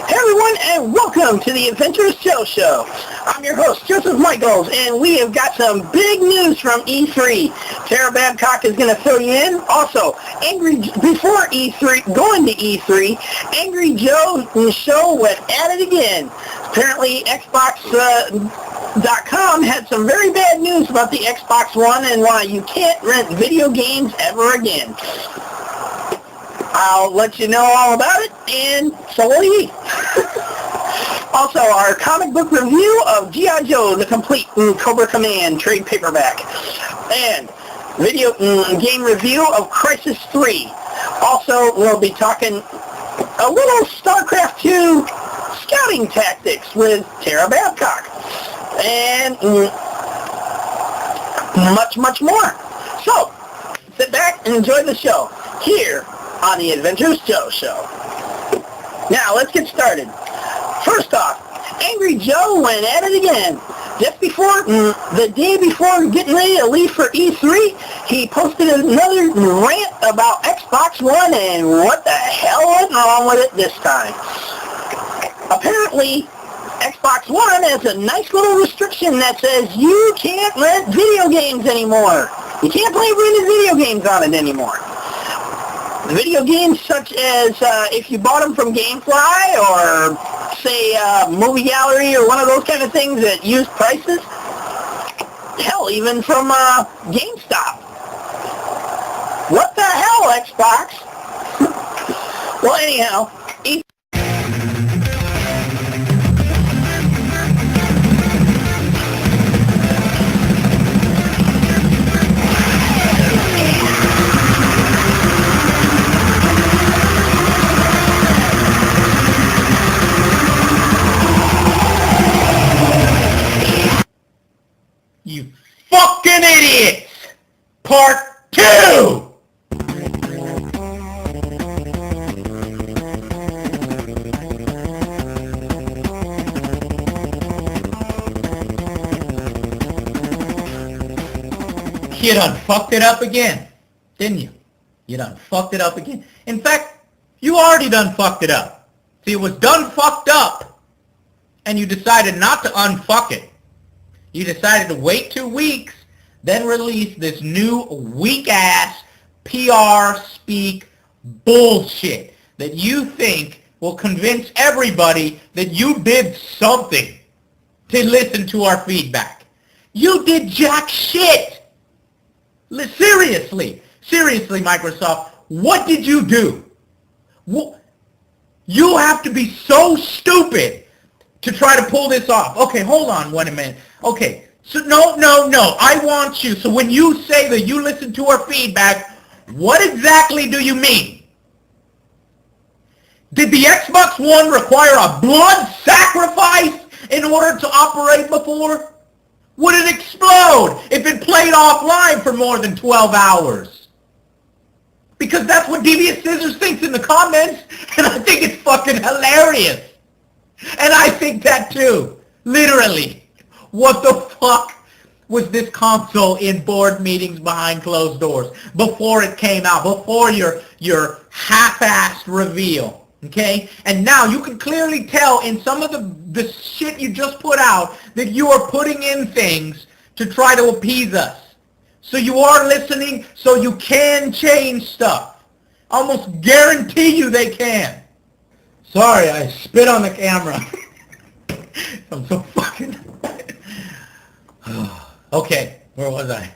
Hey everyone, and welcome to the Adventurous Joe Show. I'm your host, Joseph Michaels, and we have got some big news from E3. Tara Babcock is going to fill you in. Also, before E3, going to E3, Angryjoe Show was at it again. Apparently, Xbox.com had some very bad news about the Xbox One and why you can't rent video games ever again. I'll let you know all about it, and so will he. Also, our comic book review of G.I.Joe, the complete Cobra Command trade paperback. And video game review of Crisis 3. Also, we'll be talking a little StarCraft 2 scouting tactics with Tara Babcock. And much, much more. So, sit back and enjoy the show here on the Adventurous Joe Show. Now, let's get started. First off, Angryjoe went at it again. Just before, the day before getting ready to leave for E3, he posted another rant about Xbox One and what the hell went wrong with it this time. Apparently, Xbox One has a nice little restriction that says you can't rent video games anymore. You can't play rented video games on it anymore. Video games such as if you bought them from GameFly or, say, Movie Gallery or one of those kind of things at used prices. Hell, even from GameStop. What the hell, Xbox? Well, anyhow, You fucking idiots! Part 2! You done fucked it up again, didn't you? You done fucked it up again. In fact, you already done fucked it up. See, it was done fucked up, and you decided not to unfuck it. You decided to wait 2 weeks, then release this new weak-ass PR speak bullshit that you think will convince everybody that you did something to listen to our feedback. You did jack shit. Seriously, Microsoft, what did you do? You have to be so stupid to try to pull this off. Okay, hold on 1 minute. Okay, so no, I want you. So when you say that you listen to our feedback, what exactly do you mean? Did the Xbox One require a blood sacrifice in order to operate before? Would it explode if it played offline for more than 12 hours? Because that's what Devious Scissors thinks in the comments, and I think it's fucking hilarious. And I think that too. Literally. What the fuck was this console in board meetings behind closed doors before it came out, before your half-assed reveal, okay? And now you can clearly tell in some of the shit you just put out that you are putting in things to try to appease us. So you are listening, so you can change stuff. I almost guarantee you they can. Sorry, I spit on the camera. I'm so fucking... Okay, where was I?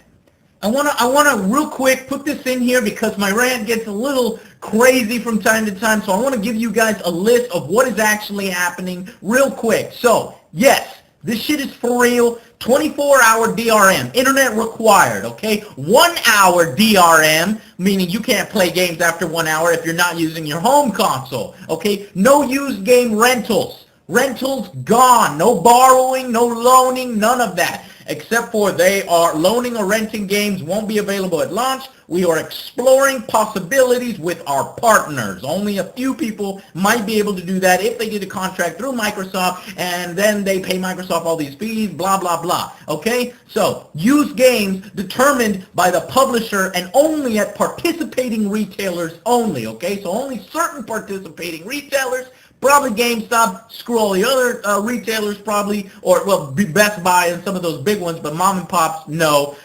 I wanna real quick put this in here because my rant gets a little crazy from time to time, so I want to give you guys a list of what is actually happening real quick. So, yes, this shit is for real. 24-hour DRM, internet required, okay? 1 hour DRM, meaning you can't play games after 1 hour if you're not using your home console, okay? No used game rentals. Rentals gone. No borrowing, no loaning, none of that. Except for they are loaning or renting games won't be available at launch. We are exploring possibilities with our partners. Only a few people might be able to do that if they get a contract through Microsoft and then they pay Microsoft all these fees, blah, blah, blah. Okay? So, use games determined by the publisher and only at participating retailers only. Okay? So only certain participating retailers, Probably GameStop, screw all the other retailers probably, or well, Best Buy and some of those big ones, but mom and pops, no.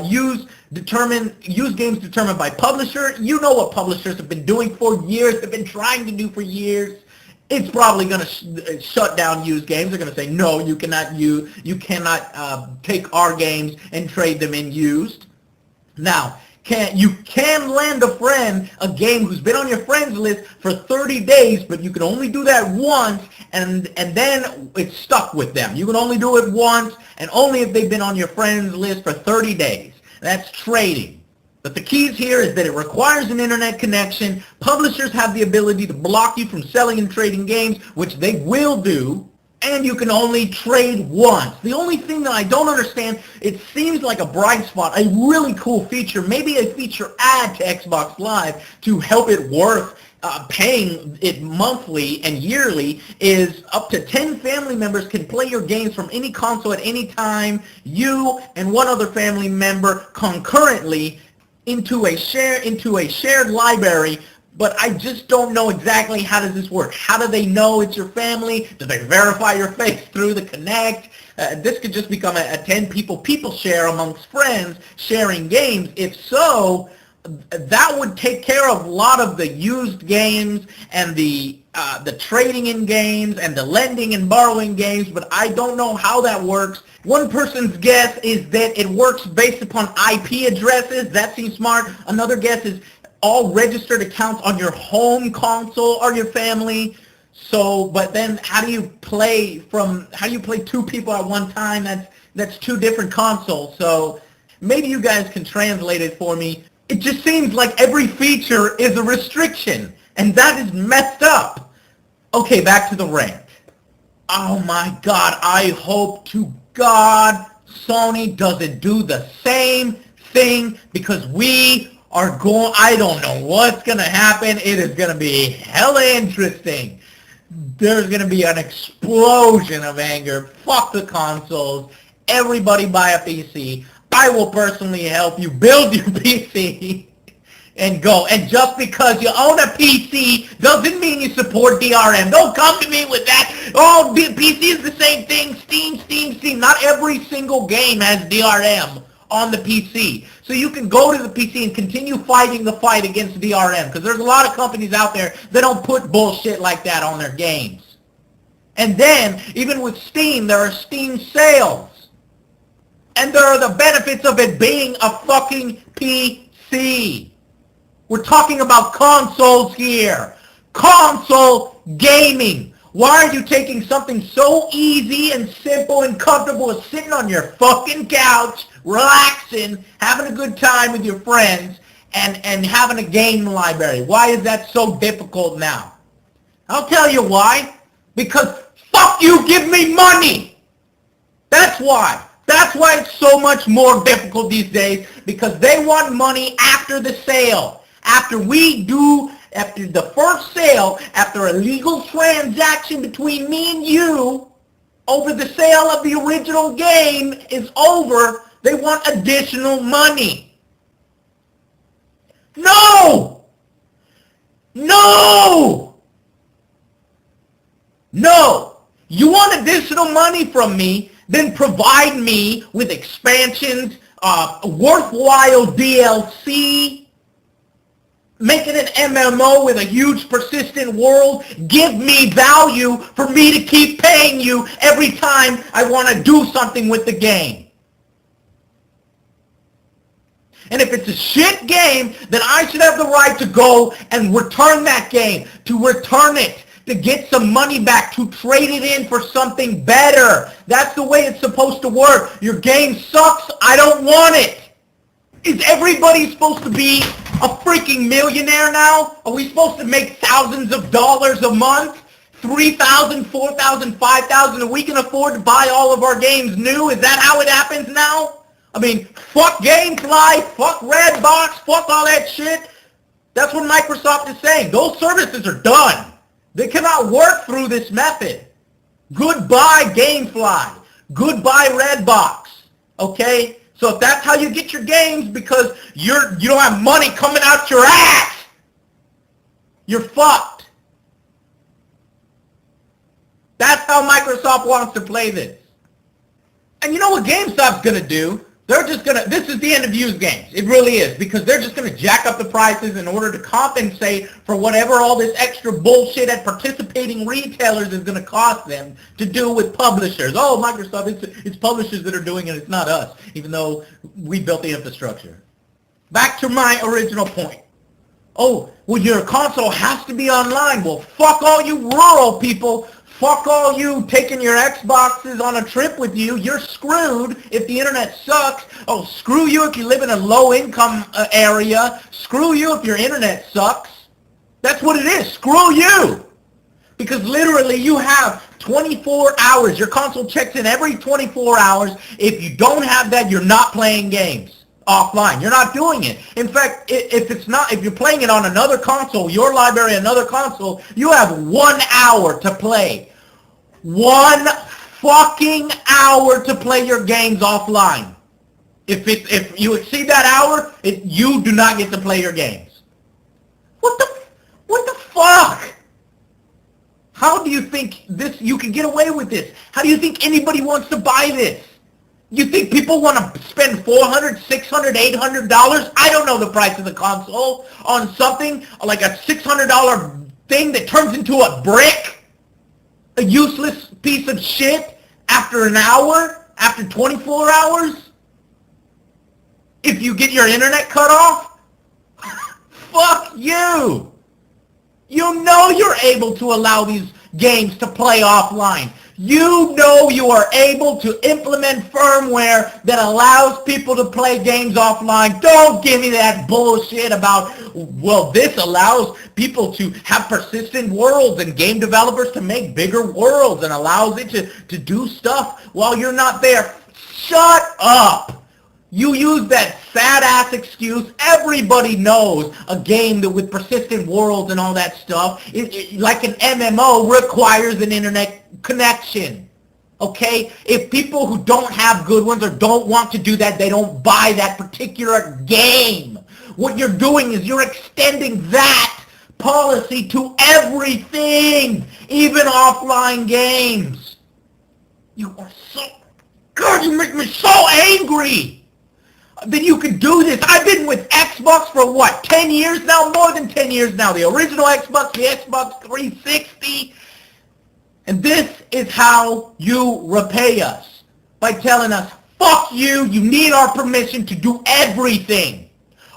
Use games determined by publisher. You know what publishers have been doing for years, have been trying to do for years. It's probably going to shut down used games. They're going to say, no, you cannot take our games and trade them in used. Now, you can lend a friend a game who's been on your friends list for 30 days, but you can only do that once, and then it's stuck with them. You can only do it once, and only if they've been on your friends list for 30 days. That's trading. But the keys here is that it requires an internet connection. Publishers have the ability to block you from selling and trading games, which they will do, and you can only trade once. The only thing that I don't understand, it seems like a bright spot, a really cool feature, maybe a feature add to Xbox Live to help it worth paying it monthly and yearly, is up to 10 family members can play your games from any console at any time, you and one other family member concurrently, into a shared library. But I just don't know exactly how does this work. How do they know it's your family? Do they verify your face through the Connect? This could just become a 10 people share amongst friends sharing games. If so, that would take care of a lot of the used games and the trading in games and the lending and borrowing games, but I don't know how that works. One person's guess is that it works based upon IP addresses. That seems smart. Another guess is all registered accounts on your home console or your family. So, but then how do you play two people at one time? That's two different consoles. So maybe you guys can translate it for me. It just seems like every feature is a restriction, and that is messed up. Okay, back to the rant. Oh my God, I hope to God Sony doesn't do the same thing, because we are going, I don't know what's going to happen. It is going to be hella interesting. There's going to be an explosion of anger. Fuck the consoles. Everybody buy a PC. I will personally help you build your PC and go. And just because you own a PC doesn't mean you support DRM. Don't come to me with that. Oh, PC is the same thing. Steam. Not every single game has DRM on the PC. So you can go to the PC and continue fighting the fight against DRM, because there's a lot of companies out there that don't put bullshit like that on their games. And then, even with Steam, there are Steam sales. And there are the benefits of it being a fucking PC. We're talking about consoles here. Console gaming. Why are you taking something so easy and simple and comfortable as sitting on your fucking couch, relaxing, having a good time with your friends, and having a game library? Why is that so difficult now? I'll tell you why. Because fuck you, give me money. That's why. That's why it's so much more difficult these days, because they want money after the sale. After the first sale, after a legal transaction between me and you over the sale of the original game is over, they want additional money. No! No! No! You want additional money from me? Then provide me with expansions, worthwhile DLC, make it an MMO with a huge persistent world. Give me value for me to keep paying you every time I want to do something with the game. And if it's a shit game, then I should have the right to go and return that game, to return it, to get some money back, to trade it in for something better. That's the way it's supposed to work. Your game sucks. I don't want it. Is everybody supposed to be a freaking millionaire now? Are we supposed to make thousands of dollars a month? $3,000, $4,000, $5,000, and we can afford to buy all of our games new? Is that how it happens now? I mean, fuck GameFly, fuck Redbox, fuck all that shit. That's what Microsoft is saying. Those services are done. They cannot work through this method. Goodbye, GameFly. Goodbye, Redbox. Okay? So if that's how you get your games, because you don't have money coming out your ass, you're fucked. how Microsoft wants to play this. And you know what GameStop's going to do? They're just going to, this is the end of used games. It really is, because they're just going to jack up the prices in order to compensate for whatever all this extra bullshit at participating retailers is going to cost them to do with publishers. Oh, Microsoft, it's publishers that are doing it, it's not us, even though we built the infrastructure. Back to my original point. Oh, well, your console has to be online. Well, fuck all you rural people. Fuck all you taking your Xboxes on a trip with you. You're screwed if the internet sucks. Oh, screw you if you live in a low-income area. Screw you if your internet sucks. That's what it is. Screw you. Because literally you have 24 hours. Your console checks in every 24 hours. If you don't have that, you're not playing games offline. You're not doing it. In fact, if you're playing it on another console, your library, another console, you have 1 hour to play. 1 fucking hour to play your games offline. If you exceed that hour, you do not get to play your games. What the fuck? How do you think you can get away with this? How do you think anybody wants to buy this? You think people want to spend $400, $600, $800? I don't know the price of the console on something like a $600 thing that turns into a brick? A useless piece of shit after an hour? After 24 hours? If you get your internet cut off? Fuck you! You know you're able to allow these games to play offline. You know you are able to implement firmware that allows people to play games offline. Don't give me that bullshit about, well, this allows people to have persistent worlds and game developers to make bigger worlds and allows it to do stuff while you're not there. Shut up! You use that sad-ass excuse. Everybody knows a game that with persistent worlds and all that stuff, like an MMO, requires an internet connection. Okay? If people who don't have good ones or don't want to do that, they don't buy that particular game. What you're doing is you're extending that policy to everything, even offline games. You are so... God, you make me so angry that you can do this. I've been with Xbox for what, 10 years now? More than 10 years now. The original Xbox, the Xbox 360. And this is how you repay us. By telling us, fuck you, you need our permission to do everything.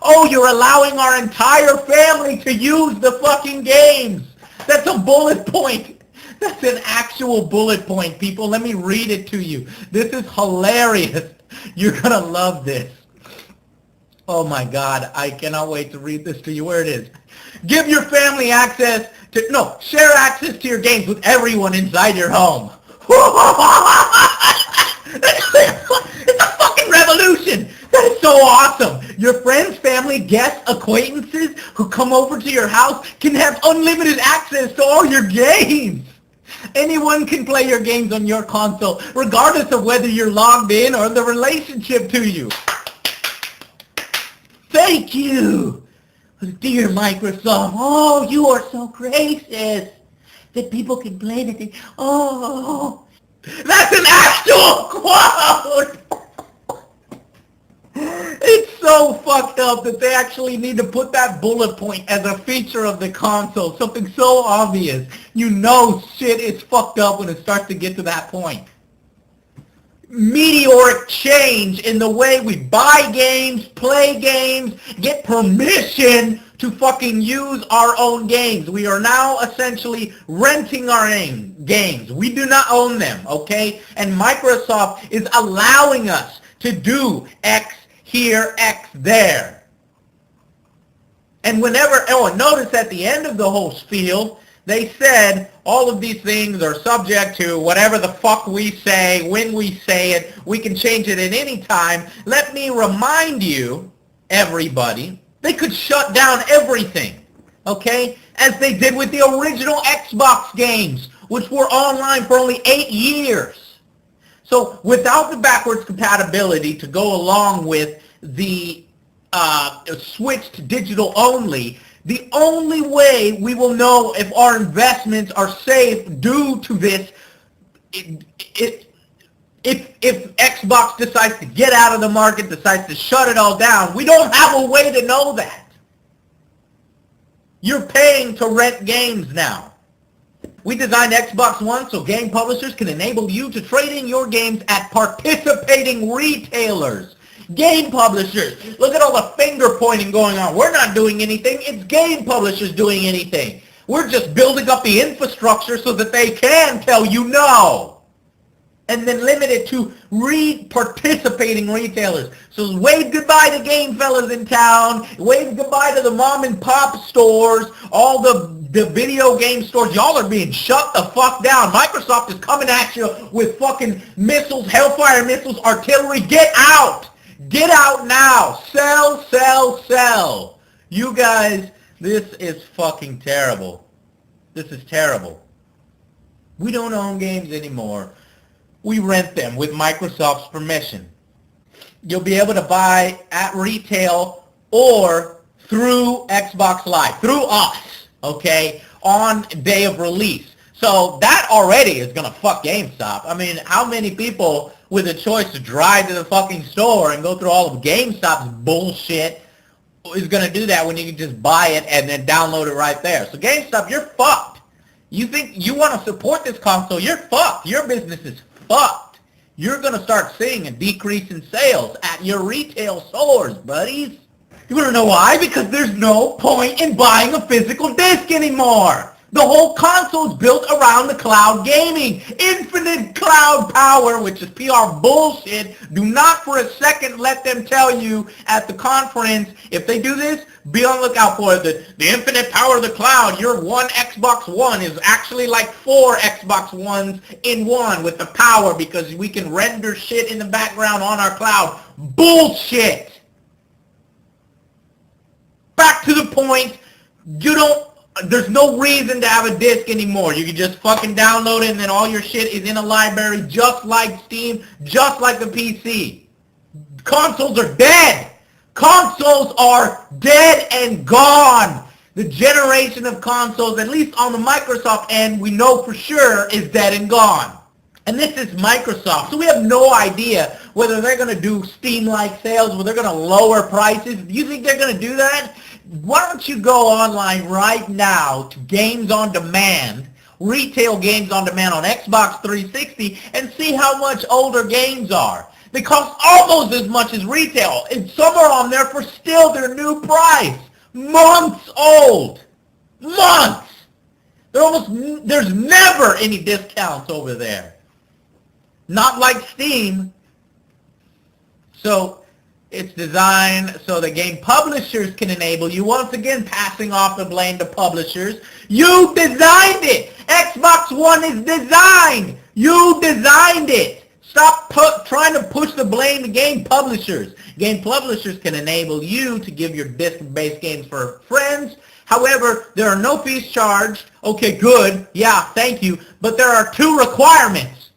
Oh, you're allowing our entire family to use the fucking games. That's a bullet point. That's an actual bullet point, people. Let me read it to you. This is hilarious. You're gonna love this. Oh my God, I cannot wait to read this to you. Where it is. Give your family access to, share access to your games with everyone inside your home. It's a fucking revolution. That is so awesome. Your friends, family, guests, acquaintances who come over to your house can have unlimited access to all your games. Anyone can play your games on your console, regardless of whether you're logged in or the relationship to you. Thank you, dear Microsoft. Oh, you are so gracious that people can play the thing. Oh, that's an actual quote. It's so fucked up that they actually need to put that bullet point as a feature of the console. Something so obvious. You know shit is fucked up when it starts to get to that point. Meteoric change in the way we buy games, play games, get permission to fucking use our own games. We are now essentially renting our own games. We do not own them, okay? And Microsoft is allowing us to do X here, X there. And notice at the end of the whole spiel, they said all of these things are subject to whatever the fuck we say, when we say it. We can change it at any time. Let me remind you, everybody, they could shut down everything, okay? As they did with the original Xbox games, which were online for only 8 years. So without the backwards compatibility to go along with the switch to digital only, the only way we will know if our investments are safe due to this if Xbox decides to get out of the market, decides to shut it all down, we don't have a way to know that. You're paying to rent games now. We designed Xbox One so game publishers can enable you to trade in your games at participating retailers. Game publishers. Look at all the finger pointing going on. We're not doing anything. It's game publishers doing anything. We're just building up the infrastructure so that they can tell you no. And then limit it to participating retailers. So wave goodbye to game fellas in town. Wave goodbye to the mom and pop stores. All the video game stores. Y'all are being shut the fuck down. Microsoft is coming at you with fucking missiles, Hellfire missiles, artillery. Get out. Get out now. Sell, sell, sell. You guys, this is fucking terrible. This is terrible. We don't own games anymore. We rent them with Microsoft's permission. You'll be able to buy at retail or through Xbox Live, through us, okay, on day of release. So that already is going to fuck GameStop. I mean, how many people with a choice to drive to the fucking store and go through all of GameStop's bullshit is going to do that when you can just buy it and then download it right there? So GameStop, you're fucked. You think you want to support this console, you're fucked. Your business is fucked. You're going to start seeing a decrease in sales at your retail stores, buddies. You want to know why? Because there's no point in buying a physical disc anymore. The whole console is built around the cloud gaming. Infinite cloud power, which is PR bullshit. Do not for a second let them tell you at the conference, if they do this, be on the lookout for it. The infinite power of the cloud, your one Xbox One is actually like 4 Xbox Ones in one with the power because we can render shit in the background on our cloud. Bullshit! Back to the point, there's no reason to have a disc anymore. You can just fucking download it and then all your shit is in a library just like Steam, just like the PC. Consoles are dead. Consoles are dead and gone. The generation of consoles, at least on the Microsoft end, we know for sure is dead and gone. And this is Microsoft. So we have no idea whether they're going to do Steam-like sales, whether they're going to lower prices. Do you think they're going to do that? Why don't you go online right now to Games on Demand, retail Games on Demand on Xbox 360, and see how much older games are. They cost almost as much as retail, and some are on there for still their new price. Months old. Months. There's never any discounts over there. Not like Steam. So it's designed so the game publishers can enable you. Once again, passing off the blame to publishers. You designed it. Xbox One is designed. You designed it. Stop trying to push the blame to game publishers. Game publishers can enable you to give your disc-based games for friends. However, there are no fees charged. Okay, good. Yeah, thank you. But there are 2 requirements.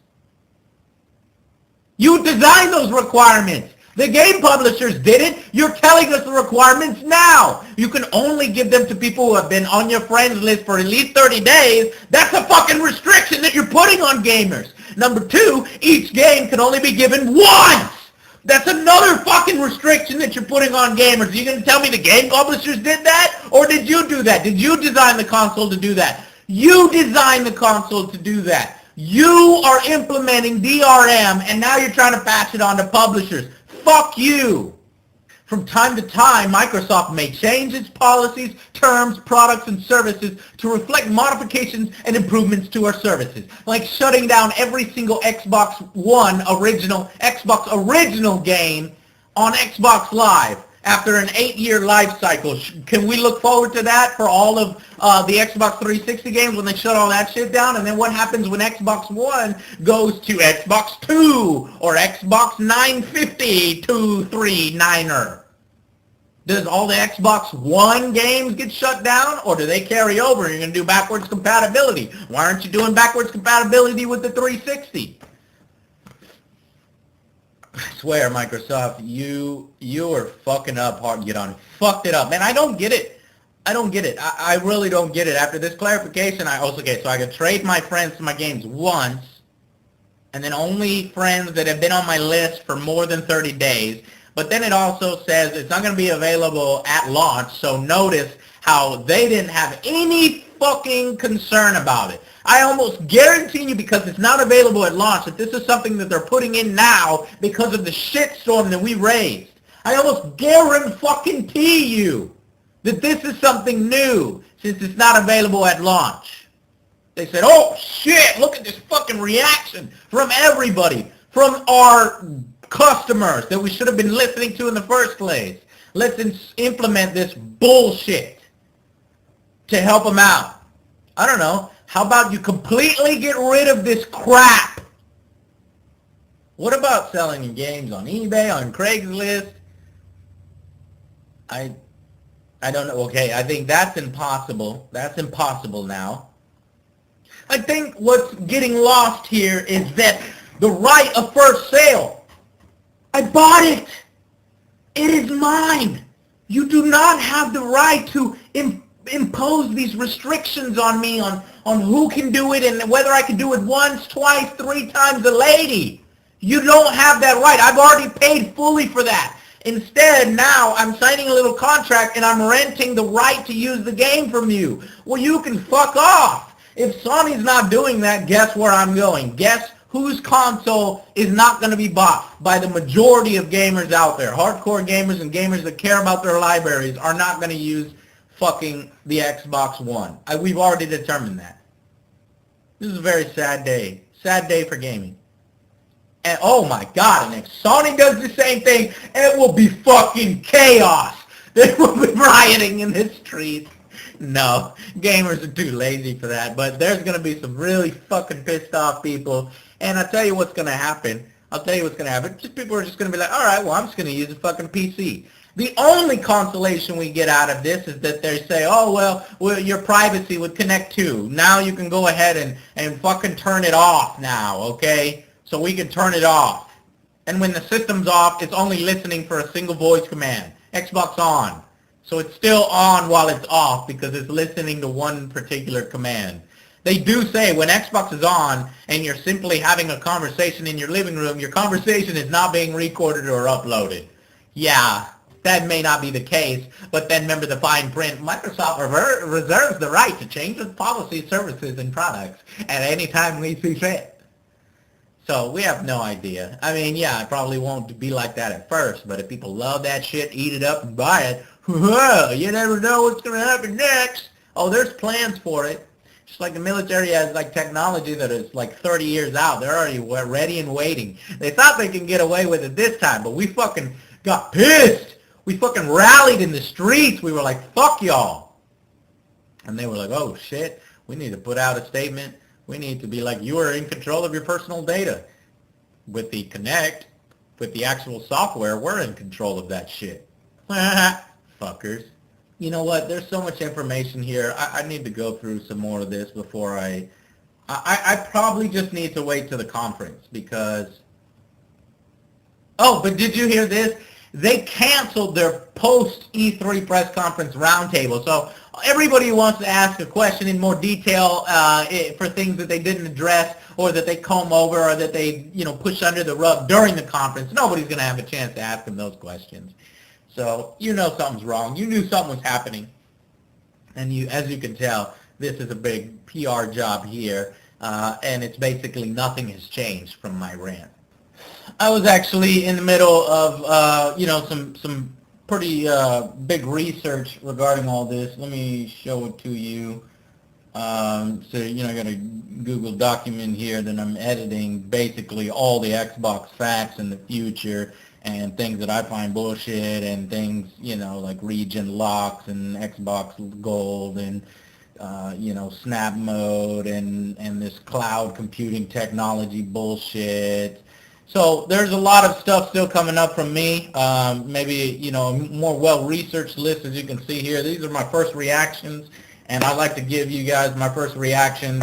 You designed those requirements. The game publishers did it. You're telling us the requirements now. You can only give them to people who have been on your friends list for at least 30 days. That's a fucking restriction that you're putting on gamers. Number 2, each game can only be given once. That's another fucking restriction that you're putting on gamers. Are you going to tell me the game publishers did that? Or did you do that? Did you design the console to do that? You designed the console to do that. You are implementing DRM, and now you're trying to pass it on to publishers. Fuck you! From time to time, Microsoft may change its policies, terms, products, and services to reflect modifications and improvements to our services, like shutting down every single Xbox One Xbox original game on Xbox Live after an 8-year life cycle. Can we look forward to that for all of the Xbox 360 games when they shut all that shit down? And then what happens when Xbox One goes to Xbox 2 or Xbox 950 239er? Does all the Xbox One games get shut down, or do they carry over and you're going to do backwards compatibility? Why aren't you doing backwards compatibility with the 360? I swear, Microsoft, you are fucking up hard. You done fucked it up. Man, I don't get it. I really don't get it. After this clarification, so I can trade my friends to my games once, and then only friends that have been on my list for more than 30 days. But then it also says it's not going to be available at launch, so notice how they didn't have any fucking concern about it. I almost guarantee you, because it's not available at launch, that this is something that they're putting in now because of the shitstorm that we raised. I almost guarantee you that this is something new, since it's not available at launch. They said, oh shit, look at this fucking reaction from everybody, from our customers that we should have been listening to in the first place. Let's implement this bullshit to help them out. I don't know. How about you completely get rid of this crap? What about selling your games on eBay, on Craigslist? I don't know. Okay, I think that's impossible. That's impossible now. I think what's getting lost here is that the right of first sale. I bought it. It is mine. You do not have the right to impose these restrictions on me on who can do it and whether I can do it once, twice, 3 times a lady. You don't have that right. I've already paid fully for that. Instead, now I'm signing a little contract and I'm renting the right to use the game from you. Well, you can fuck off. If Sony's not doing that, guess where I'm going? Guess whose console is not going to be bought by the majority of gamers out there. Hardcore gamers and gamers that care about their libraries are not going to use fucking the Xbox One. We've already determined that. This is a very sad day. Sad day for gaming. And oh my god, and if Sony does the same thing, it will be fucking chaos. They will be rioting in the streets. No, gamers are too lazy for that, but there's going to be some really fucking pissed off people. And I'll tell you what's going to happen. Just people are just going to be like, all right, well, I'm just going to use a fucking PC. The only consolation we get out of this is that they say, oh, well, your privacy would connect to. Now you can go ahead and fucking turn it off now, okay? So we can turn it off. And when the system's off, it's only listening for a single voice command. Xbox on. So it's still on while it's off because it's listening to one particular command. They do say when Xbox is on and you're simply having a conversation in your living room, your conversation is not being recorded or uploaded. Yeah, that may not be the case, but then remember the fine print. Microsoft reserves the right to change its policy, services, and products at any time we see fit. So we have no idea. I mean, yeah, it probably won't be like that at first, but if people love that shit, eat it up and buy it, you never know what's going to happen next. Oh, there's plans for it. Just like the military has like technology that is like 30 years out. They're already ready and waiting. They thought they can get away with it this time, but we fucking got pissed. We fucking rallied in the streets. We were like, fuck y'all. And they were like, oh shit, we need to put out a statement. We need to be like, you are in control of your personal data. With the Kinect, with the actual software, we're in control of that shit. Fuckers. You know what? There's so much information here. I need to go through some more of this before I probably just need to wait to the conference because... Oh, but did you hear this? They canceled their post-E3 press conference roundtable. So everybody who wants to ask a question in more detail for things that they didn't address or that they comb over or that they, push under the rug during the conference, nobody's going to have a chance to ask them those questions. So you know something's wrong. You knew something was happening. And as you can tell, this is a big PR job here. And it's basically nothing has changed from my rant. I was actually in the middle of, some pretty big research regarding all this. Let me show it to you. I got a Google document here that I'm editing basically all the Xbox facts in the future and things that I find bullshit and things, like region locks and Xbox Gold and, snap mode and this cloud computing technology bullshit. So there's a lot of stuff still coming up from me. Maybe, a more well-researched list, as you can see here. These are my first reactions, and I like to give you guys my first reaction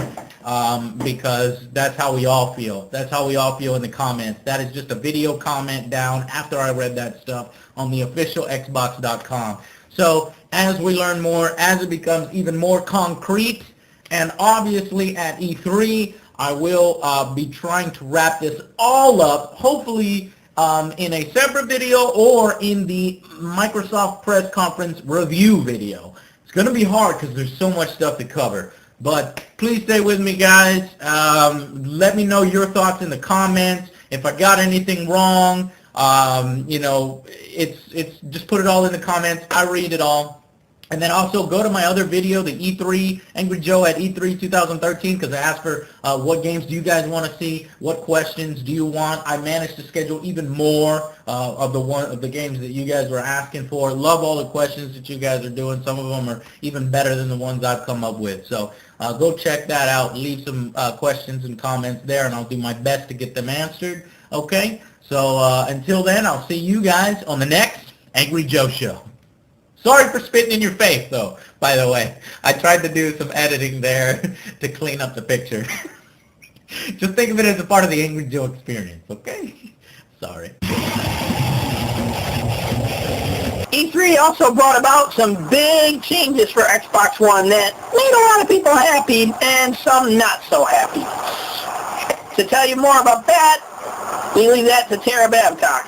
because that's how we all feel. That's how we all feel in the comments. That is just a video comment down after I read that stuff on the official Xbox.com. So as we learn more, as it becomes even more concrete, and obviously at E3, I will be trying to wrap this all up, hopefully in a separate video or in the Microsoft press conference review video. It's going to be hard because there's so much stuff to cover. But please stay with me, guys. Let me know your thoughts in the comments. If I got anything wrong, you know, it's just put it all in the comments. I read it all. And then also go to my other video, the E3, Angry Joe at E3 2013, because I asked for what games do you guys want to see, what questions do you want. I managed to schedule even more of the games that you guys were asking for. Love all the questions that you guys are doing. Some of them are even better than the ones I've come up with. So go check that out. Leave some questions and comments there, and I'll do my best to get them answered. Okay? So until then, I'll see you guys on the next Angry Joe Show. Sorry for spitting in your face, though, by the way. I tried to do some editing there to clean up the picture. Just think of it as a part of the Angry Joe experience, okay? Sorry. E3 also brought about some big changes for Xbox One that made a lot of people happy and some not so happy. To tell you more about that, we leave that to Tara Babcock.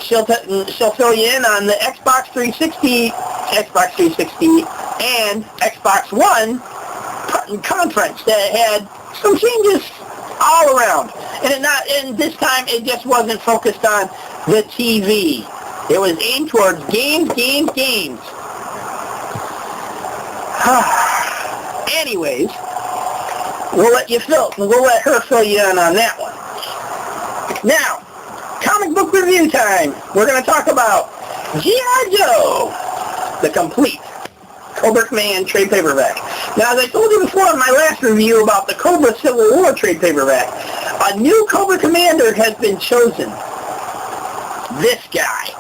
She'll fill you in on the Xbox 360, and Xbox One conference that had some changes all around. And this time it just wasn't focused on the TV. It was aimed towards games. Anyways, we'll let her fill you in on that one. Now, comic book review time. We're going to talk about G.I. Joe, the complete Cobra Command trade paperback. Now, as I told you before in my last review about the Cobra Civil War trade paperback, a new Cobra Commander has been chosen. This guy.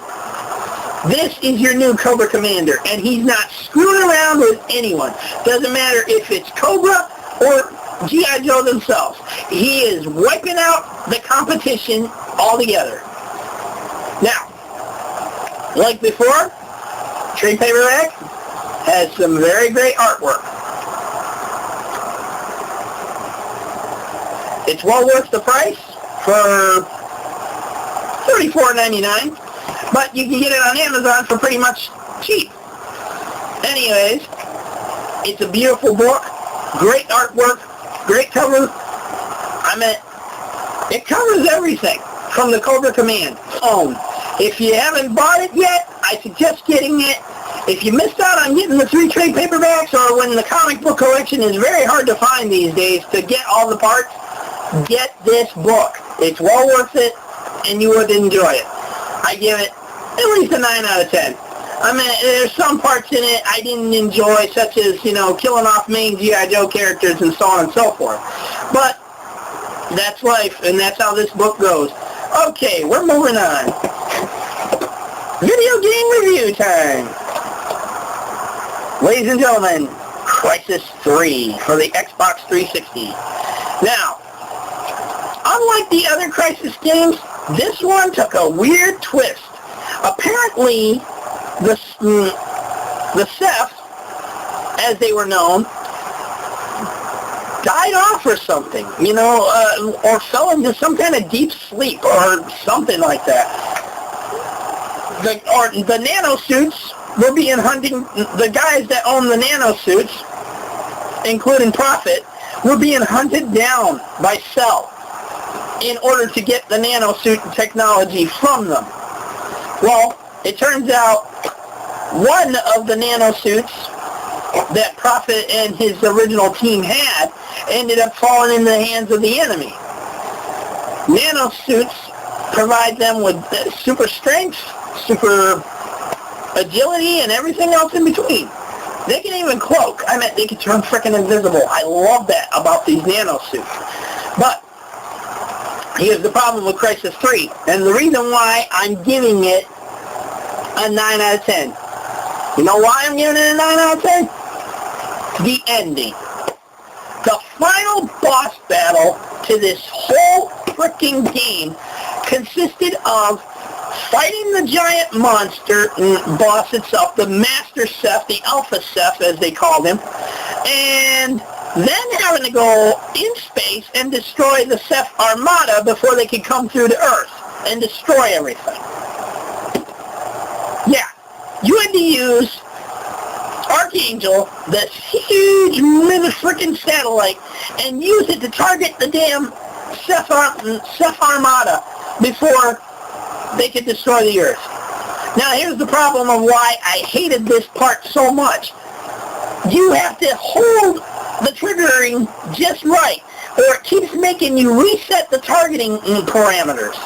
This is your new Cobra Commander, and he's not screwing around with anyone. Doesn't matter if it's Cobra or G.I. Joe themselves. He is wiping out the competition altogether. Now, like before, trade paperback has some very great artwork. It's well worth the price for $34.99, but you can get it on Amazon for pretty much cheap. Anyways, it's a beautiful book, great artwork, great cover. It covers everything from the Cobra Command. If you haven't bought it yet, I suggest getting it. If you missed out on getting the 3 trade paperbacks, or when the comic book collection is very hard to find these days to get all the parts, get this book. It's well worth it, and you would enjoy it. I give it at least a 9 out of 10. There's some parts in it I didn't enjoy, such as, killing off main G.I. Joe characters and so on and so forth. But that's life, and that's how this book goes. Okay, we're moving on. Video game review time. Ladies and gentlemen, Crysis 3 for the Xbox 360. Now, unlike the other Crysis games, this one took a weird twist. Apparently, the Cephs, as they were known, died off or something, or fell into some kind of deep sleep or something like that. The nanosuits were being hunted. The guys that own the nanosuits, including Prophet, were being hunted down by Cell in order to get the nanosuit technology from them. Well, it turns out one of the nanosuits that Prophet and his original team had ended up falling into the hands of the enemy. Nanosuits provide them with super strength, super agility, and everything else in between. They can even cloak. They can turn frickin' invisible. I love that about these nanosuits. But here's the problem with Crysis 3, and the reason why I'm giving it a 9 out of 10. You know why I'm giving it a 9 out of 10? The ending. The final boss battle to this whole frickin' game consisted of fighting the giant monster boss itself, the Master Ceph, the Alpha Ceph as they called him, and then having to go in space and destroy the Ceph Armada before they could come through to Earth and destroy everything. Yeah, you had to use Archangel, this huge frickin' satellite, and use it to target the damn Ceph Armada before they could destroy the Earth. Now here's the problem of why I hated this part so much. You have to hold the triggering just right, or it keeps making you reset the targeting parameters.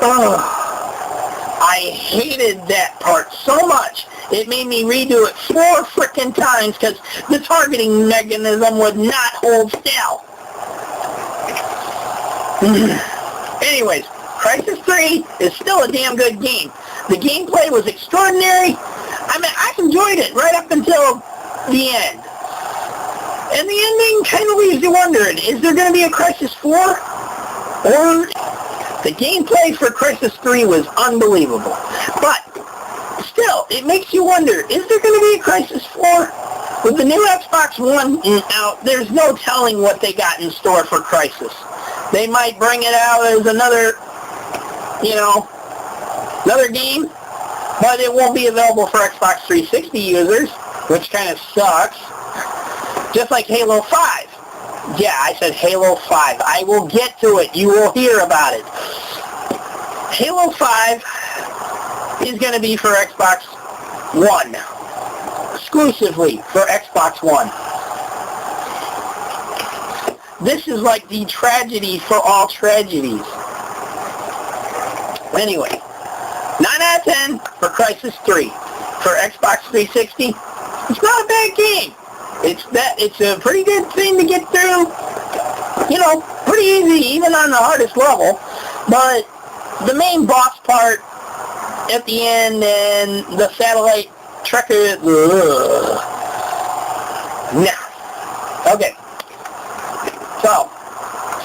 Ugh. I hated that part so much. It made me redo it 4 frickin' times because the targeting mechanism would not hold still. Anyways, Crysis 3 is still a damn good game. The gameplay was extraordinary. I mean, I enjoyed it right up until the end. And the ending kind of leaves you wondering, is there going to be a Crysis 4? Or... The gameplay for Crysis 3 was unbelievable. But, still, it makes you wonder, is there going to be a Crysis 4? With the new Xbox One out, there's no telling what they got in store for Crysis. They might bring it out as another, another game, but it won't be available for Xbox 360 users, which kind of sucks. Just like Halo 5. Yeah, I said Halo 5. I will get to it. You will hear about it. Halo 5 is going to be for Xbox One. Exclusively for Xbox One. This is like the tragedy for all tragedies. Anyway, 9 out of 10 for Crysis 3. For Xbox 360, it's not a bad game. It's a pretty good thing to get through, pretty easy, even on the hardest level. But the main boss part at the end and the satellite tracker, nah. Okay. So,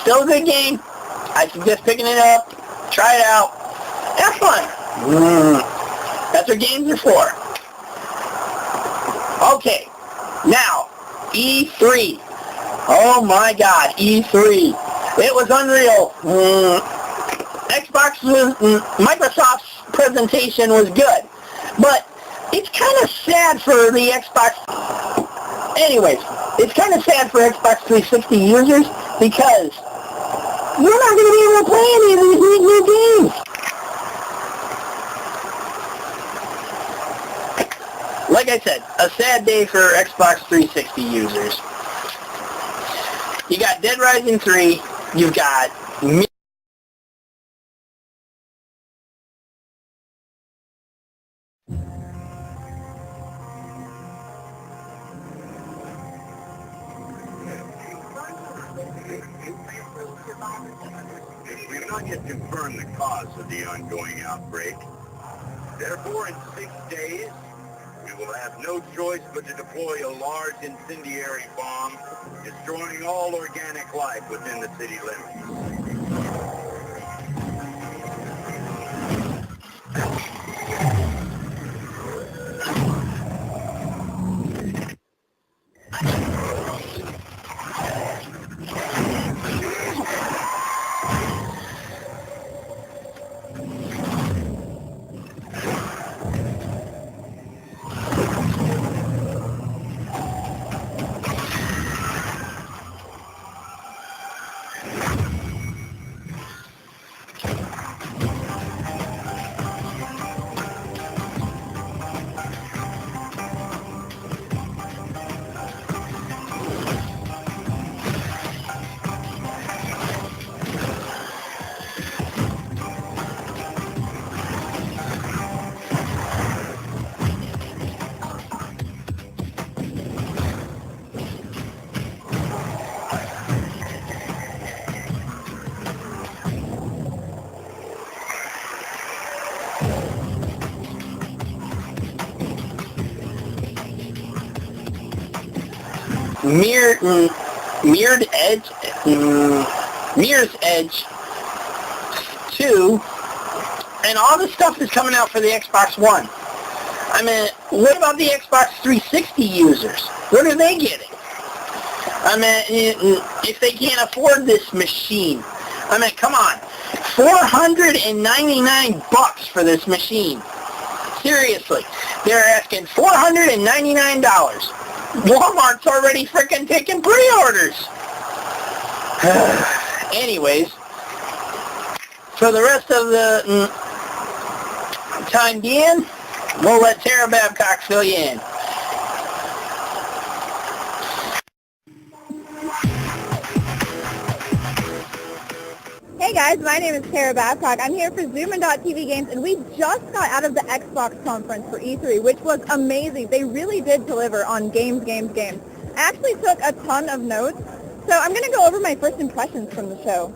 still a good game. I suggest picking it up, try it out, have fun. That's what games are for. Okay. Now, E3. Oh my God, E3. It was unreal. Microsoft's presentation was good. But it's kind of sad for the Xbox... Anyways, it's kind of sad for Xbox 360 users because you're not going to be able to play any of these new games. Like I said, a sad day for Xbox 360 users. You got Dead Rising 3, you've got... We've not yet confirmed the cause of the ongoing outbreak. Therefore, in 6 days, we will have no choice but to deploy a large incendiary bomb, destroying all organic life within the city limits. Mirror's Edge 2, and all the stuff that's coming out for the Xbox One. I mean, what about the Xbox 360 users? What are they getting? I mean, if they can't afford this machine, I mean, come on, $499 for this machine. Seriously, they're asking $499. Walmart's already freaking taking pre-orders. Anyways, for the rest of the time being, we'll let Tara Babcock fill you in. Hey guys, my name is Tara Babcock. I'm here for Zoomin.TV Games, and we just got out of the Xbox conference for E3, which was amazing. They really did deliver on games. I actually took a ton of notes, so I'm going to go over my first impressions from the show.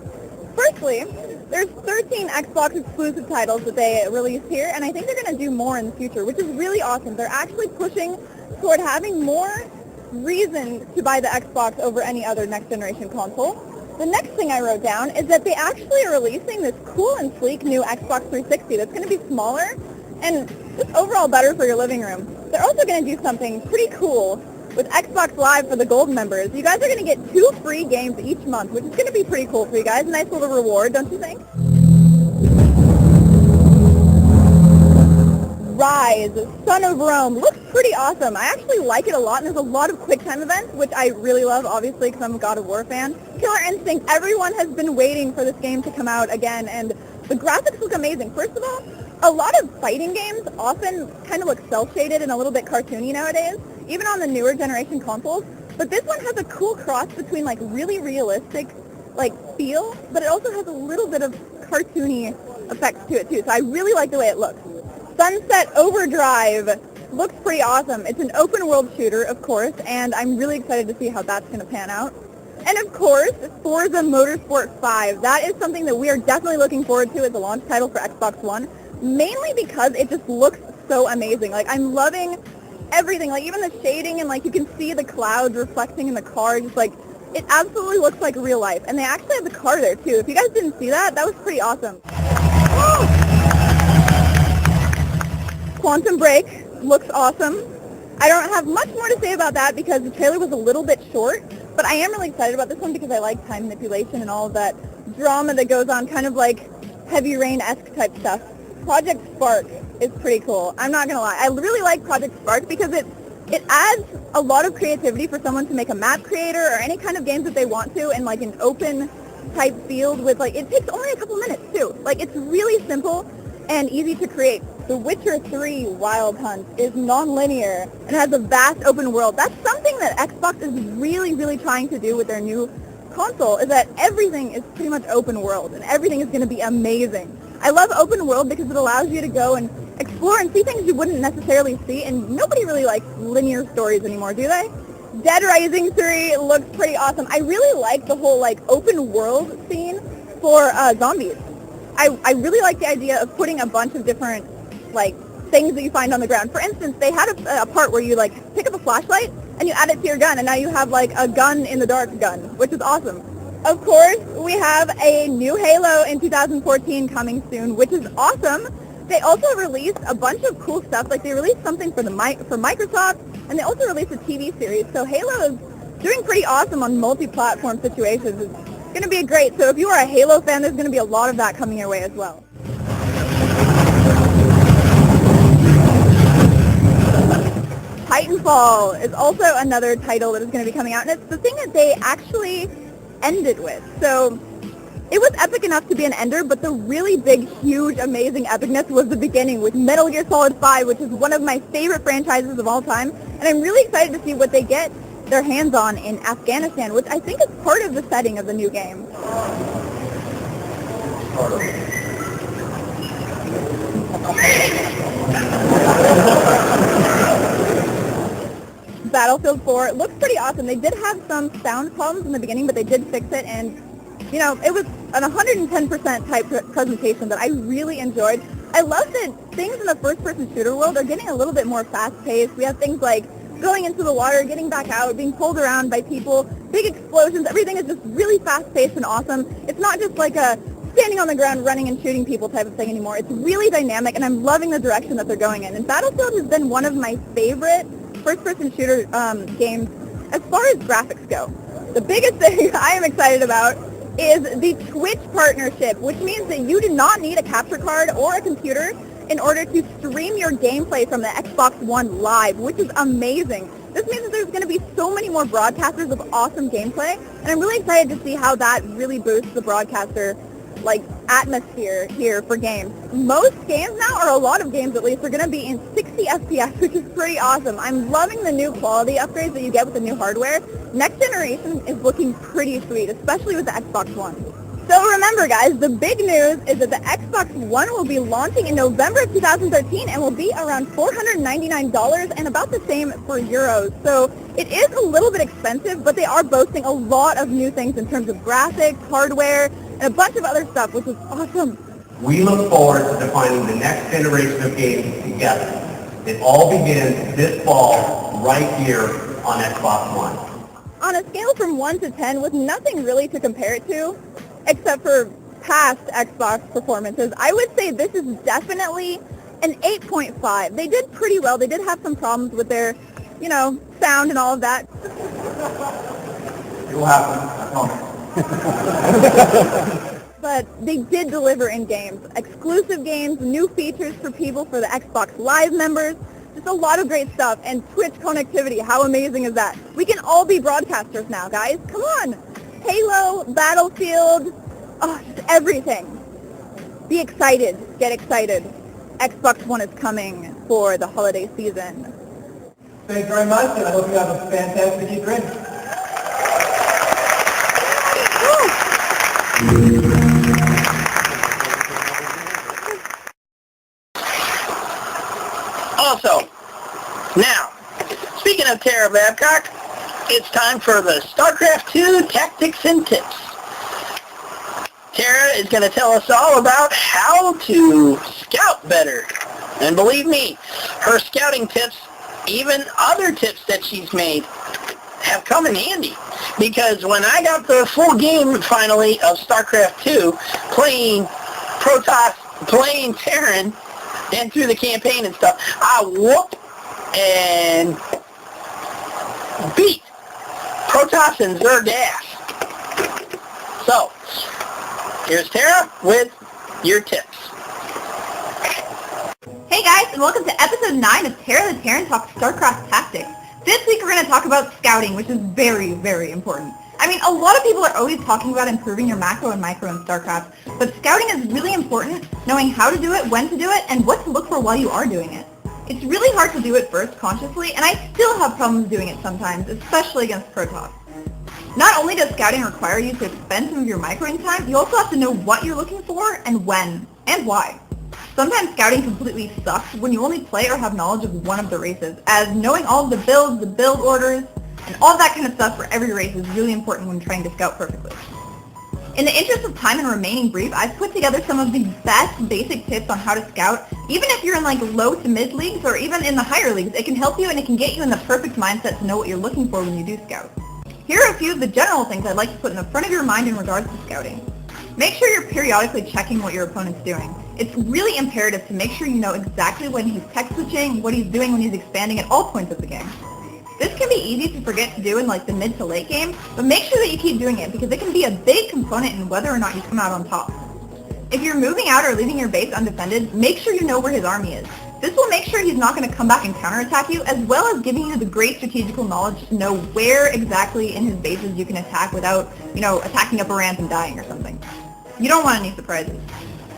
Firstly, there's 13 Xbox exclusive titles that they released here, and I think they're going to do more in the future, which is really awesome. They're actually pushing toward having more reason to buy the Xbox over any other next-generation console. The next thing I wrote down is that they actually are releasing this cool and sleek new Xbox 360 that's going to be smaller and just overall better for your living room. They're also going to do something pretty cool with Xbox Live for the Gold members. You guys are going to get 2 free games each month, which is going to be pretty cool for you guys. Nice little reward, don't you think? Rise, Son of Rome, looks pretty awesome. I actually like it a lot, and there's a lot of quick-time events, which I really love, obviously, because I'm a God of War fan. Killer Instinct, everyone has been waiting for this game to come out again, and the graphics look amazing. First of all, a lot of fighting games often kind of look cel-shaded and a little bit cartoony nowadays, even on the newer generation consoles, but this one has a cool cross between, like, really realistic, like, feel, but it also has a little bit of cartoony effects to it, too, so I really like the way it looks. Sunset Overdrive looks pretty awesome. It's an open world shooter, of course, and I'm really excited to see how that's going to pan out. And of course, Forza Motorsport 5. That is something that we are definitely looking forward to as a launch title for Xbox One, mainly because it just looks so amazing. Like, I'm loving everything, like even the shading, and like you can see the clouds reflecting in the car, just like, it absolutely looks like real life. And they actually have the car there too. If you guys didn't see that, that was pretty awesome. Woo! Quantum Break looks awesome. I don't have much more to say about that because the trailer was a little bit short, but I am really excited about this one because I like time manipulation and all of that drama that goes on, kind of like Heavy Rain-esque type stuff. Project Spark is pretty cool. I'm not going to lie. I really like Project Spark because it adds a lot of creativity for someone to make a map creator or any kind of games that they want to in like an open type field with like, it takes only a couple minutes too. Like, it's really simple and easy to create. The Witcher 3 Wild Hunt is non-linear and has a vast open world. That's something that Xbox is really, really trying to do with their new console, is that everything is pretty much open world and everything is going to be amazing. I love open world because it allows you to go and explore and see things you wouldn't necessarily see, and nobody really likes linear stories anymore, do they? Dead Rising 3 looks pretty awesome. I really like the whole like open world scene for zombies. I really like the idea of putting a bunch of different like things that you find on the ground. For instance, they had a part where you like pick up a flashlight and you add it to your gun, and now you have like a gun in the dark gun, which is awesome. Of course, we have a new Halo in 2014 coming soon, which is awesome. They also released a bunch of cool stuff. Like they released something for Microsoft, and they also released a TV series. So Halo is doing pretty awesome on multi-platform situations. It's going to be great. So if you are a Halo fan, there's going to be a lot of that coming your way as well. Titanfall is also another title that is going to be coming out, and it's the thing that they actually ended with. So it was epic enough to be an ender, but the really big, huge, amazing epicness was the beginning with Metal Gear Solid 5, which is one of my favorite franchises of all time, and I'm really excited to see what they get their hands on in Afghanistan, which I think is part of the setting of the new game. Battlefield 4 looks pretty awesome. They did have some sound problems in the beginning, but they did fix it, and you know, it was an 110% type presentation that I really enjoyed. I love that things in the first-person shooter world are getting a little bit more fast-paced. We have things like going into the water, getting back out, being pulled around by people, big explosions. Everything is just really fast-paced and awesome. It's not just like a standing on the ground running and shooting people type of thing anymore. It's really dynamic, and I'm loving the direction that they're going in. And Battlefield has been one of my favorite first-person shooter games as far as graphics go. The biggest thing I am excited about is the Twitch partnership, which means that you do not need a capture card or a computer in order to stream your gameplay from the Xbox One live, which is amazing. This means that there's going to be so many more broadcasters of awesome gameplay, and I'm really excited to see how that really boosts the broadcaster like atmosphere here for games. Most games now, or a lot of games at least, are going to be in 60 FPS, which is pretty awesome. I'm loving the new quality upgrades that you get with the new hardware. Next generation is looking pretty sweet, especially with the Xbox One. So remember guys, the big news is that the Xbox One will be launching in November of 2013 and will be around $499 and about the same for euros. So it is a little bit expensive, but they are boasting a lot of new things in terms of graphics, hardware, and a bunch of other stuff, which is awesome. We look forward to defining the next generation of games together. It all begins this fall right here on Xbox One. On a scale from 1 to 10, with nothing really to compare it to, except for past Xbox performances, I would say this is definitely an 8.5. They did pretty well. They did have some problems with their, you know, sound and all of that. It will happen. But they did deliver in games. Exclusive games, new features for people, for the Xbox Live members, just a lot of great stuff. And Twitch connectivity, how amazing is that? We can all be broadcasters now, guys. Come on. Halo, Battlefield, oh, just everything. Be excited. Get excited. Xbox One is coming for the holiday season. Thanks very much, and I hope you have a fantastic E3. Also, now, speaking of Tara Babcock, it's time for the StarCraft 2 Tactics and Tips. Tara is going to tell us all about how to scout better. And believe me, her scouting tips, even other tips that she's made, have come in handy. Because when I got the full game, finally, of StarCraft 2, playing Protoss, playing Terran, and through the campaign and stuff, I whooped and beat Protoss and Zerg ass. So, here's Tara with your tips. Hey guys, and welcome to episode 9 of Tara the Terran Talks StarCraft Tactics. This week we're going to talk about scouting, which is very, very important. I mean, a lot of people are always talking about improving your macro and micro in StarCraft, but scouting is really important, knowing how to do it, when to do it, and what to look for while you are doing it. It's really hard to do it first consciously, and I still have problems doing it sometimes, especially against Protoss. Not only does scouting require you to expend some of your microing time, you also have to know what you're looking for and when, and why. Sometimes scouting completely sucks when you only play or have knowledge of one of the races, as knowing all of the builds, the build orders, and all that kind of stuff for every race is really important when trying to scout perfectly. In the interest of time and remaining brief, I've put together some of the best basic tips on how to scout. Even if you're in like low to mid leagues or even in the higher leagues, it can help you and it can get you in the perfect mindset to know what you're looking for when you do scout. Here are a few of the general things I'd like to put in the front of your mind in regards to scouting. Make sure you're periodically checking what your opponent's doing. It's really imperative to make sure you know exactly when he's tech switching, what he's doing when he's expanding at all points of the game. This can be easy to forget to do in like the mid to late game, but make sure that you keep doing it because it can be a big component in whether or not you come out on top. If you're moving out or leaving your base undefended, make sure you know where his army is. This will make sure he's not going to come back and counterattack you, as well as giving you the great strategical knowledge to know where exactly in his bases you can attack without, attacking up a rant and dying or something. You don't want any surprises.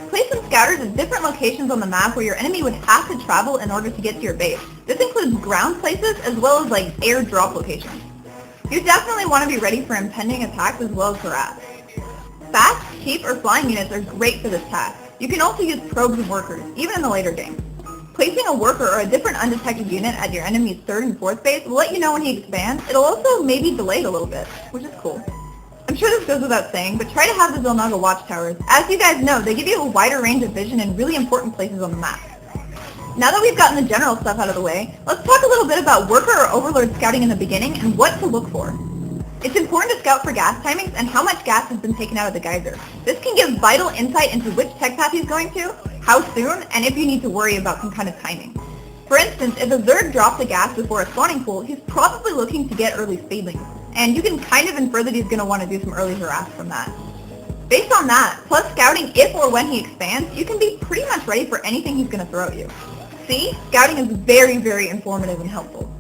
Place some scouters at different locations on the map where your enemy would have to travel in order to get to your base. This includes ground places as well as like air drop locations. You definitely want to be ready for impending attacks as well as harass. Fast, cheap, or flying units are great for this task. You can also use probes and workers, even in the later game. Placing a worker or a different undetected unit at your enemy's 3rd and 4th base will let you know when he expands. It'll also maybe delay it a little bit, which is cool. I'm sure this goes without saying, but try to have the Zilnaga watchtowers. As you guys know, they give you a wider range of vision in really important places on the map. Now that we've gotten the general stuff out of the way, let's talk a little bit about worker or overlord scouting in the beginning and what to look for. It's important to scout for gas timings and how much gas has been taken out of the geyser. This can give vital insight into which tech path he's going to, how soon, and if you need to worry about some kind of timing. For instance, if a Zerg drops the gas before a spawning pool, he's probably looking to get early speedlings, and you can kind of infer that he's going to want to do some early harass from that. Based on that, plus scouting if or when he expands, you can be pretty much ready for anything he's going to throw at you. See, scouting is very, very informative and helpful.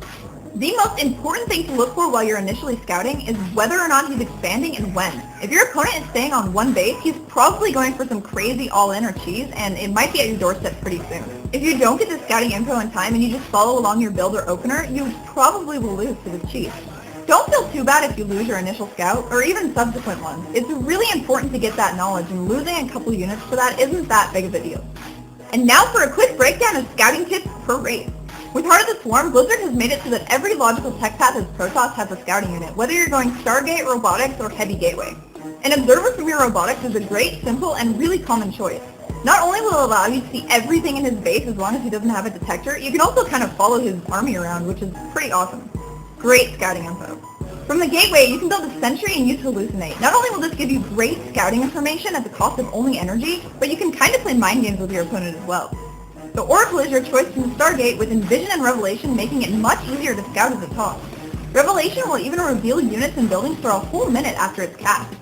The most important thing to look for while you're initially scouting is whether or not he's expanding and when. If your opponent is staying on one base, he's probably going for some crazy all-in or cheese, and it might be at your doorstep pretty soon. If you don't get the scouting info in time and you just follow along your build or opener, you probably will lose to the cheese. Don't feel too bad if you lose your initial scout, or even subsequent ones. It's really important to get that knowledge, and losing a couple units for that isn't that big of a deal. And now for a quick breakdown of scouting tips per race. With Heart of the Swarm, Blizzard has made it so that every logical tech path as Protoss has a scouting unit, whether you're going Stargate, Robotics, or Heavy Gateway. An observer from your Robotics is a great, simple, and really common choice. Not only will it allow you to see everything in his base as long as he doesn't have a detector, you can also kind of follow his army around, which is pretty awesome. Great scouting info. From the Gateway, you can build a sentry and use Hallucinate. Not only will this give you great scouting information at the cost of only energy, but you can kind of play mind games with your opponent as well. The Oracle is your choice from the Stargate, with Envision and Revelation making it much easier to scout at the top. Revelation will even reveal units and buildings for a whole minute after it's cast.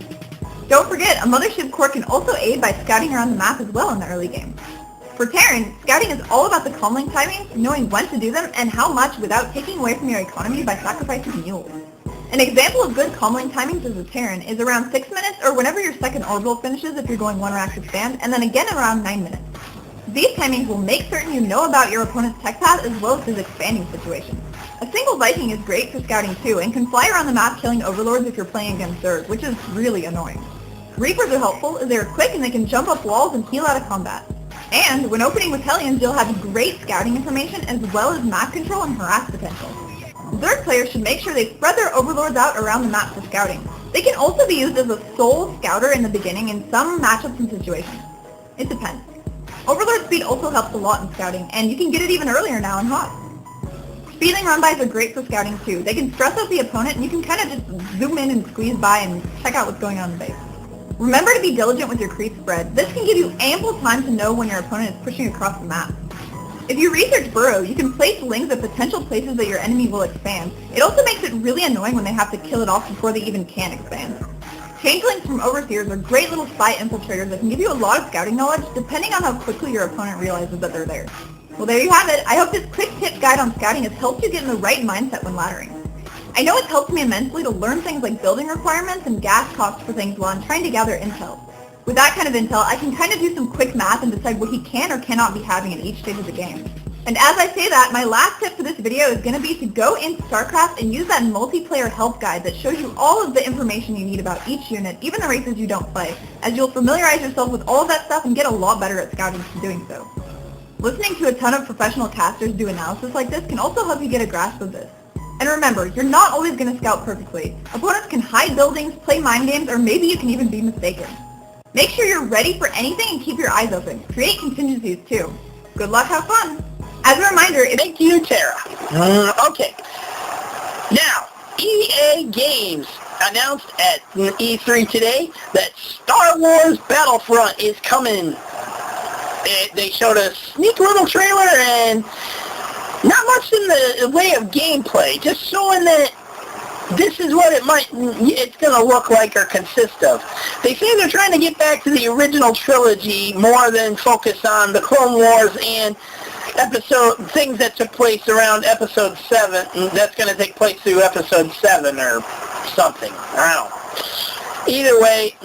Don't forget, a Mothership Core can also aid by scouting around the map as well in the early game. For Terran, scouting is all about the comlink timings, knowing when to do them, and how much without taking away from your economy by sacrificing mules. An example of good comlink timings as a Terran is around 6 minutes, or whenever your second orbital finishes if you're going one rack expand, and then again around 9 minutes. These timings will make certain you know about your opponent's tech path as well as his expanding situation. A single Viking is great for scouting too, and can fly around the map killing overlords if you're playing against Zerg, which is really annoying. Reapers are helpful as they are quick and they can jump up walls and heal out of combat. And when opening with Hellions, you'll have great scouting information as well as map control and harass potential. Zerg players should make sure they spread their overlords out around the map for scouting. They can also be used as a sole scouter in the beginning in some matchups and situations. It depends. Overlord speed also helps a lot in scouting, and you can get it even earlier now in HOTS. Speedling run-bys are great for scouting too. They can stress out the opponent and you can kind of just zoom in and squeeze by and check out what's going on in the base. Remember to be diligent with your creep spread. This can give you ample time to know when your opponent is pushing across the map. If you research Burrow, you can place links at potential places that your enemy will expand. It also makes it really annoying when they have to kill it off before they even can expand. Changelings from Overseers are great little spy infiltrators that can give you a lot of scouting knowledge depending on how quickly your opponent realizes that they're there. Well, there you have it. I hope this quick tip guide on scouting has helped you get in the right mindset when laddering. I know it's helped me immensely to learn things like building requirements and gas costs for things while I'm trying to gather intel. With that kind of intel, I can kind of do some quick math and decide what he can or cannot be having in each stage of the game. And as I say that, my last tip for this video is going to be to go into StarCraft and use that multiplayer help guide that shows you all of the information you need about each unit, even the races you don't play, as you'll familiarize yourself with all of that stuff and get a lot better at scouting from doing so. Listening to a ton of professional casters do analysis like this can also help you get a grasp of this. And remember, you're not always going to scout perfectly. Opponents can hide buildings, play mind games, or maybe you can even be mistaken. Make sure you're ready for anything and keep your eyes open. Create contingencies too. Good luck, have fun. As a reminder, Thank you, Tara. Okay. Now, EA Games announced at E3 today that Star Wars Battlefront is coming. They showed a sneak little trailer and not much in the way of gameplay, just showing that this is what it's going to look like or consist of. They say they're trying to get back to the original trilogy more than focus on the Clone Wars and things that took place around Episode 7. That's going to take place through Episode 7 or something. I don't know. Either way,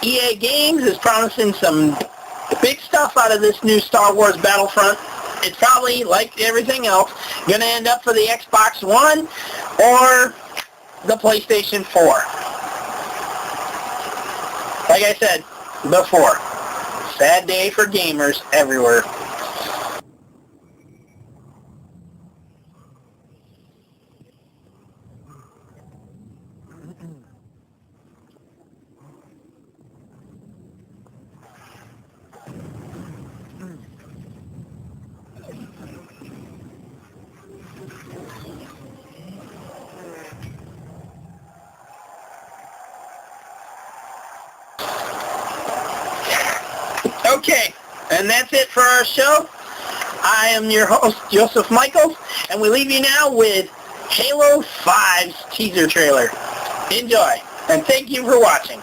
EA Games is promising some big stuff out of this new Star Wars Battlefront. It's probably, like everything else, going to end up for the Xbox One or the PlayStation 4. Like I said before, sad day for gamers everywhere. Okay, and that's it for our show. I am your host, Joseph Michaels, and we leave you now with Halo 5's teaser trailer. Enjoy, and thank you for watching.